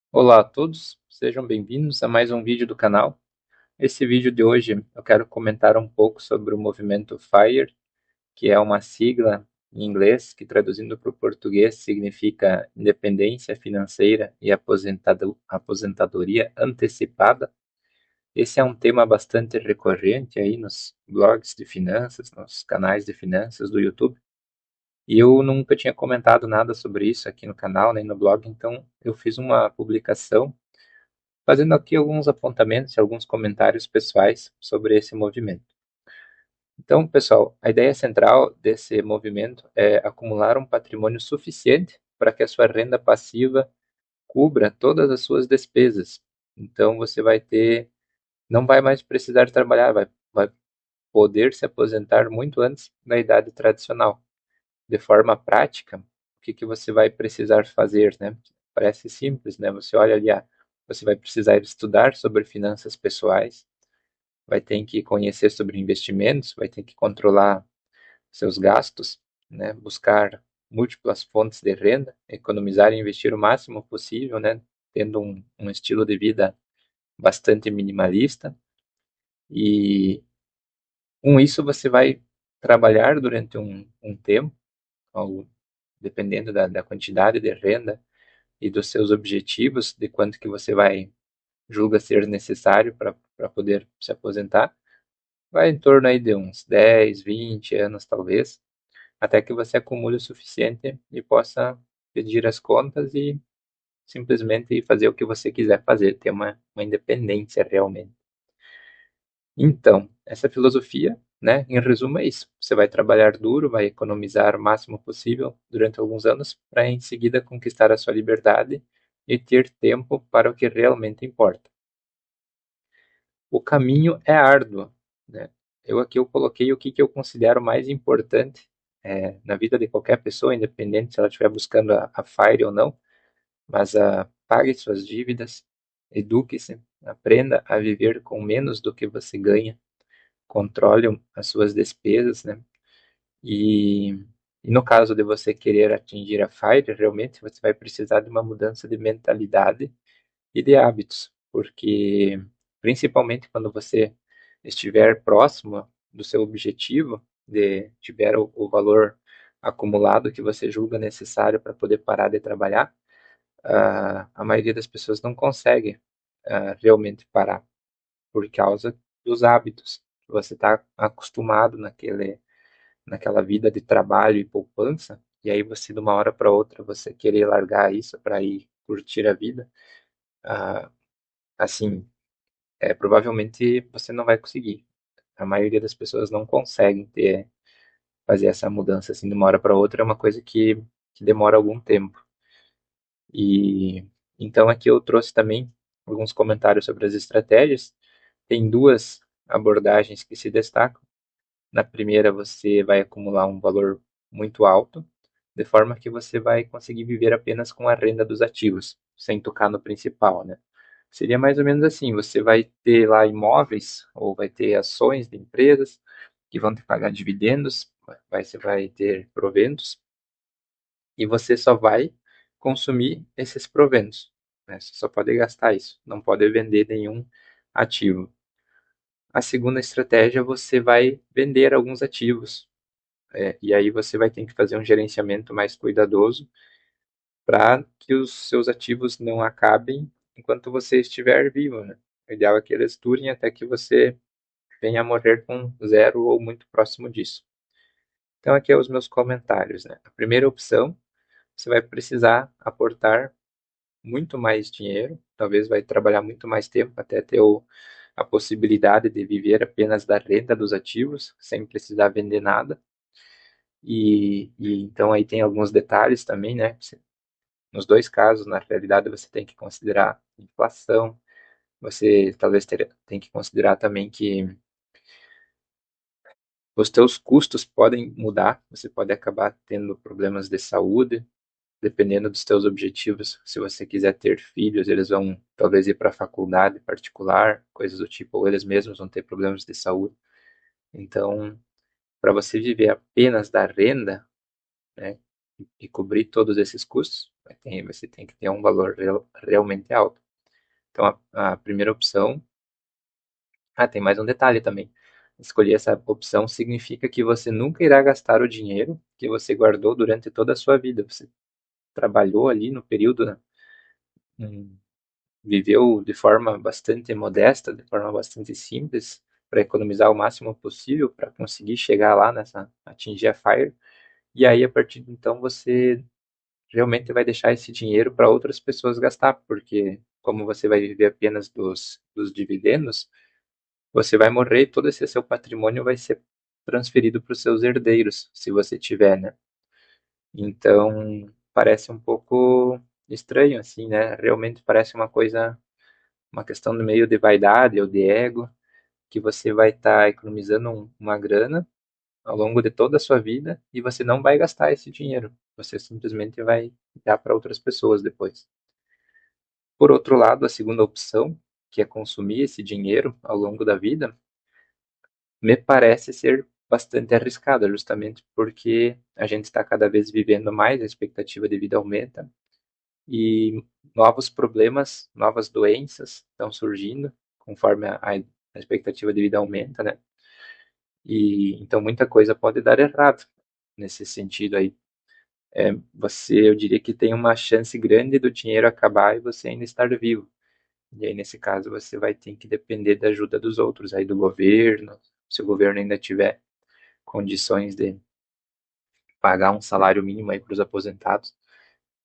Olá a todos, sejam bem-vindos a mais um vídeo do canal. Esse vídeo de hoje eu quero comentar um pouco sobre o movimento FIRE, que é uma sigla em inglês que traduzindo para o português significa Independência Financeira e Aposentadoria Antecipada. Esse é um tema bastante recorrente aí nos blogs de finanças, nos canais de finanças do YouTube. E eu nunca tinha comentado nada sobre isso aqui no canal, nem no blog, então eu fiz uma publicação fazendo aqui alguns apontamentos e alguns comentários pessoais sobre esse movimento. Então, pessoal, a ideia central desse movimento é acumular um patrimônio suficiente para que a sua renda passiva cubra todas as suas despesas. Então, você não vai mais precisar trabalhar, vai poder se aposentar muito antes da idade tradicional. De forma prática, o que você vai precisar fazer, né? Parece simples, né? Você olha ali, você vai precisar estudar sobre finanças pessoais, vai ter que conhecer sobre investimentos, vai ter que controlar seus gastos, né? Buscar múltiplas fontes de renda, economizar e investir o máximo possível, né? Tendo um estilo de vida bastante minimalista. E com isso você vai trabalhar durante um tempo, dependendo da quantidade de renda e dos seus objetivos, de quanto que você julga ser necessário para poder se aposentar, vai em torno aí de uns 10, 20 anos talvez, até que você acumule o suficiente e possa pedir as contas e simplesmente fazer o que você quiser fazer, ter uma independência realmente. Então, essa filosofia, né, em resumo é isso. Você vai trabalhar duro, vai economizar o máximo possível durante alguns anos para em seguida conquistar a sua liberdade e ter tempo para o que realmente importa. O caminho é árduo, né? Eu coloquei o que eu considero mais importante na vida de qualquer pessoa, independente se ela estiver buscando a FIRE ou não, mas pague suas dívidas, eduque-se, aprenda a viver com menos do que você ganha, controle as suas despesas, né? E, e no caso de você querer atingir a FIRE, realmente você vai precisar de uma mudança de mentalidade e de hábitos, porque principalmente quando você estiver próximo do seu objetivo, tiver o valor acumulado que você julga necessário para poder parar de trabalhar, a maioria das pessoas não consegue realmente parar por causa dos hábitos. Você está acostumado naquela vida de trabalho e poupança, e aí você de uma hora para outra você querer largar isso para ir curtir a vida, ah, assim, provavelmente você não vai conseguir. A maioria das pessoas não conseguem fazer essa mudança assim de uma hora para outra, é uma coisa que demora algum tempo. E então aqui eu trouxe também alguns comentários sobre as estratégias. Tem duas abordagens que se destacam. Na primeira, você vai acumular um valor muito alto, de forma que você vai conseguir viver apenas com a renda dos ativos, sem tocar no principal, né? Seria mais ou menos assim, você vai ter lá imóveis ou vai ter ações de empresas que vão te pagar dividendos, você vai ter proventos e você só vai consumir esses proventos, né? Você só pode gastar isso, não pode vender nenhum ativo. A segunda estratégia, você vai vender alguns ativos, e aí você vai ter que fazer um gerenciamento mais cuidadoso para que os seus ativos não acabem enquanto você estiver vivo, né? O ideal é que eles durem até que você venha a morrer com zero ou muito próximo disso. Então, aqui são os meus comentários, né? A primeira opção, você vai precisar aportar muito mais dinheiro, talvez vai trabalhar muito mais tempo até ter a possibilidade de viver apenas da renda dos ativos, sem precisar vender nada. E então aí tem alguns detalhes também, né? Nos dois casos, na realidade, você tem que considerar inflação, você talvez tem que considerar também que os teus custos podem mudar, você pode acabar tendo problemas de saúde, dependendo dos teus objetivos. Se você quiser ter filhos, eles vão talvez ir para a faculdade particular, coisas do tipo, ou eles mesmos vão ter problemas de saúde. Então, para você viver apenas da renda, né, e cobrir todos esses custos, Você tem que ter um valor realmente alto. Então, a primeira opção. Ah, tem mais um detalhe também. Escolher essa opção significa que você nunca irá gastar o dinheiro que você guardou durante toda a sua vida. Você trabalhou ali no período, né? Hum, Viveu de forma bastante modesta, de forma bastante simples, para economizar o máximo possível para conseguir chegar lá atingir a FIRE. E aí, a partir de então, você realmente vai deixar esse dinheiro para outras pessoas gastar, porque como você vai viver apenas dos dividendos, você vai morrer e todo esse seu patrimônio vai ser transferido para os seus herdeiros, se você tiver, né? Então, parece um pouco estranho, assim, né? Realmente parece uma coisa, uma questão do meio de vaidade ou de ego, que você vai estar economizando uma grana ao longo de toda a sua vida e você não vai gastar esse dinheiro. Você simplesmente vai dar para outras pessoas depois. Por outro lado, a segunda opção, que é consumir esse dinheiro ao longo da vida, me parece ser bastante arriscada, justamente porque a gente está cada vez vivendo mais, a expectativa de vida aumenta e novos problemas, novas doenças estão surgindo conforme a expectativa de vida aumenta, né? E então muita coisa pode dar errado nesse sentido aí. Eu diria que tem uma chance grande do dinheiro acabar e você ainda estar vivo. E aí, nesse caso, você vai ter que depender da ajuda dos outros, aí do governo, se o governo ainda tiver condições de pagar um salário mínimo aí para os aposentados,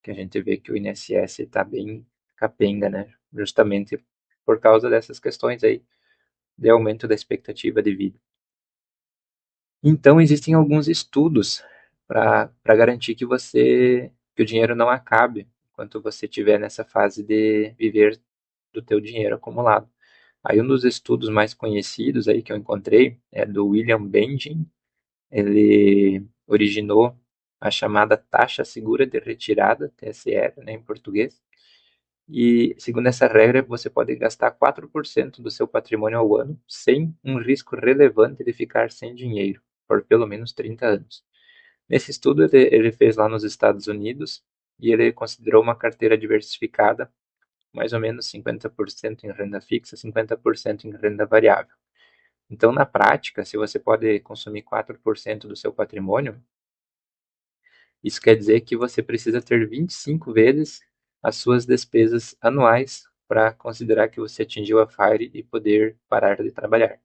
que a gente vê que o INSS está bem capenga, né? Justamente por causa dessas questões aí de aumento da expectativa de vida. Então, existem alguns estudos para garantir que o dinheiro não acabe enquanto você estiver nessa fase de viver do teu dinheiro acumulado. Aí um dos estudos mais conhecidos aí que eu encontrei é do William Benjamin. Ele originou a chamada taxa segura de retirada, TSR, né, em português. E, segundo essa regra, você pode gastar 4% do seu patrimônio ao ano sem um risco relevante de ficar sem dinheiro por pelo menos 30 anos. Nesse estudo, ele fez lá nos Estados Unidos e ele considerou uma carteira diversificada, mais ou menos 50% em renda fixa, 50% em renda variável. Então, na prática, se você pode consumir 4% do seu patrimônio, isso quer dizer que você precisa ter 25 vezes as suas despesas anuais para considerar que você atingiu a FIRE e poder parar de trabalhar.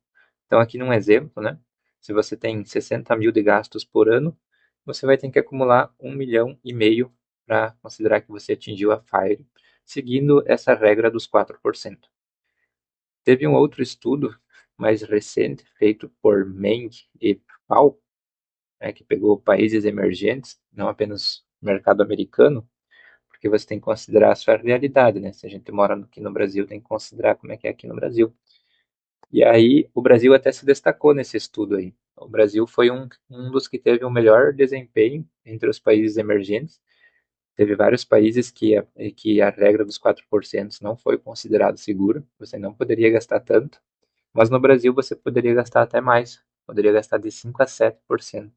Então, aqui num exemplo, né? Se você tem 60 mil de gastos por ano, você vai ter que acumular 1,5 milhão para considerar que você atingiu a FIRE, seguindo essa regra dos 4%. Teve um outro estudo mais recente, feito por Meng e Pal, que pegou países emergentes, não apenas o mercado americano, porque você tem que considerar a sua realidade, né? Se a gente mora aqui no Brasil, tem que considerar como é que é aqui no Brasil. E aí, o Brasil até se destacou nesse estudo aí. O Brasil foi um dos que teve o melhor desempenho entre os países emergentes. Teve vários países que a regra dos 4% não foi considerada segura, você não poderia gastar tanto, mas no Brasil você poderia gastar até mais, poderia gastar de 5 a 7%,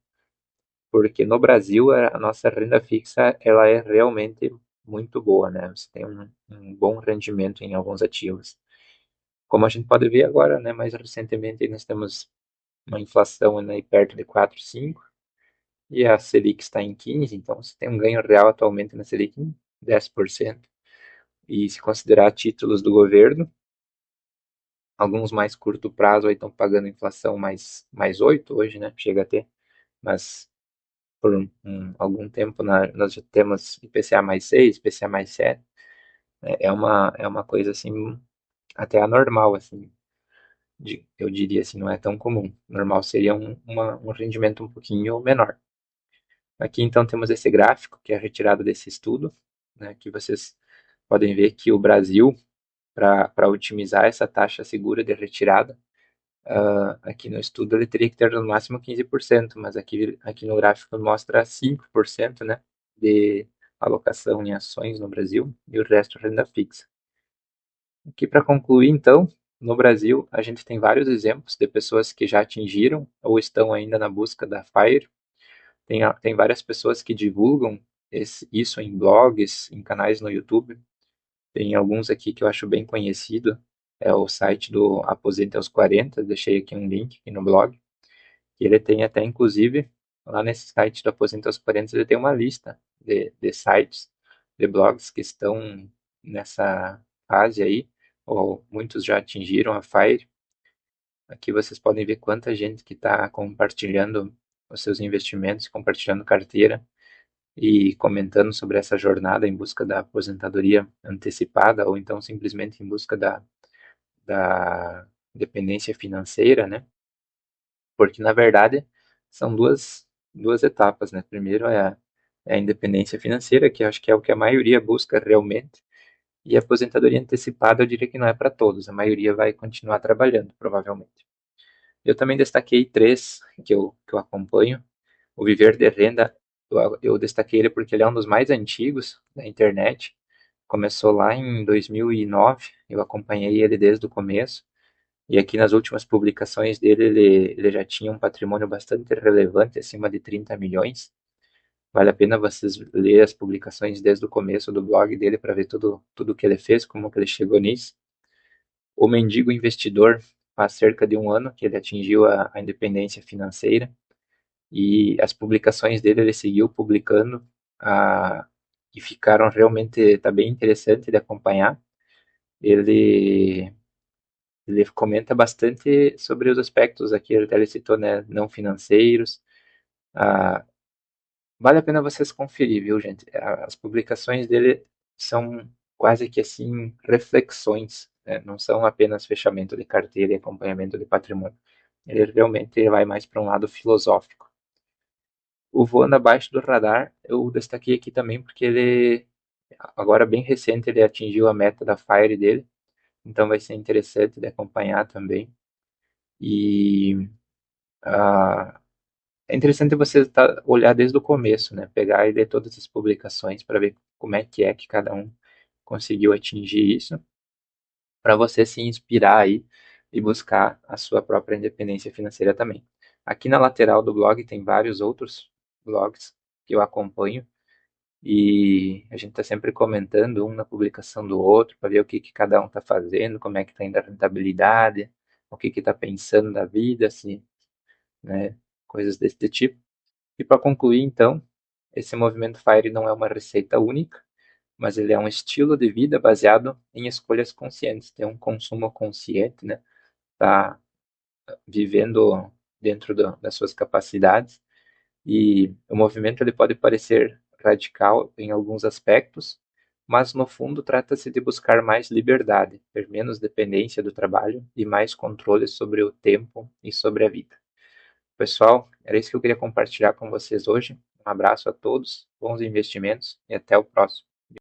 porque no Brasil a nossa renda fixa ela é realmente muito boa, né? Você tem um bom rendimento em alguns ativos. Como a gente pode ver agora, né, mais recentemente nós temos uma inflação aí perto de 4, 5, e a Selic está em 15, então você tem um ganho real atualmente na Selic em 10%. E se considerar títulos do governo, alguns mais curto prazo aí estão pagando inflação mais 8 hoje, né? Chega a ter, mas por algum tempo nós já temos IPCA mais 6, IPCA mais 7. É uma coisa assim, até anormal, assim, eu diria assim, não é tão comum. Normal seria um rendimento um pouquinho menor. Aqui então temos esse gráfico que é retirado desse estudo, né, que vocês podem ver que o Brasil, para otimizar essa taxa segura de retirada, aqui no estudo ele teria que ter no máximo 15%, mas aqui no gráfico mostra 5%, né, de alocação em ações no Brasil e o resto renda fixa. Aqui para concluir, então, no Brasil a gente tem vários exemplos de pessoas que já atingiram ou estão ainda na busca da FIRE. Tem várias pessoas que divulgam isso em blogs, em canais no YouTube. Tem alguns aqui que eu acho bem conhecido. É o site do Aposenta aos 40, deixei aqui um link aqui no blog. E ele tem até, inclusive, lá nesse site do Aposenta aos 40, ele tem uma lista de sites, de blogs que estão nessa fase aí, ou muitos já atingiram a FIRE. Aqui vocês podem ver quanta gente que está compartilhando os seus investimentos, compartilhando carteira e comentando sobre essa jornada em busca da aposentadoria antecipada ou então simplesmente em busca da independência financeira, né? Porque na verdade são duas etapas, né? Primeiro é a independência financeira, que eu acho que é o que a maioria busca realmente, e a aposentadoria antecipada eu diria que não é para todos, a maioria vai continuar trabalhando, provavelmente. Eu também destaquei três que eu acompanho. O Viver de Renda, eu destaquei ele porque ele é um dos mais antigos da internet. Começou lá em 2009, eu acompanhei ele desde o começo. E aqui nas últimas publicações dele, ele já tinha um patrimônio bastante relevante, acima de 30 milhões. Vale a pena vocês ler as publicações desde o começo do blog dele para ver tudo que ele fez, como que ele chegou nisso. O Mendigo Investidor, faz cerca de um ano que ele atingiu a independência financeira. E as publicações dele ele seguiu publicando e ficaram realmente, tá bem interessante de acompanhar. Ele, ele comenta bastante sobre os aspectos aqui, ele até citou, né, não financeiros. Ah, vale a pena vocês conferir, viu, gente? As publicações dele são quase que assim reflexões, né? Não são apenas fechamento de carteira e acompanhamento de patrimônio. Ele realmente vai mais para um lado filosófico. O Voando Abaixo do Radar, eu destaquei aqui também porque ele, agora bem recente, ele atingiu a meta da Fire dele, então vai ser interessante de acompanhar também. E ah, é interessante você olhar desde o começo, né? Pegar e ler todas as publicações para ver como é que cada um conseguiu atingir isso, para você se inspirar aí e buscar a sua própria independência financeira também. Aqui na lateral do blog tem vários outros blogs que eu acompanho. E a gente está sempre comentando um na publicação do outro para ver o que cada um está fazendo, como é que está indo a rentabilidade, o que está pensando da vida, assim, né, coisas desse tipo. E para concluir, então, esse movimento FIRE não é uma receita única, mas ele é um estilo de vida baseado em escolhas conscientes, tem um consumo consciente, né, tá vivendo dentro das suas capacidades. E o movimento ele pode parecer radical em alguns aspectos, mas no fundo trata-se de buscar mais liberdade, ter menos dependência do trabalho e mais controle sobre o tempo e sobre a vida. Pessoal, era isso que eu queria compartilhar com vocês hoje. Um abraço a todos, bons investimentos e até o próximo.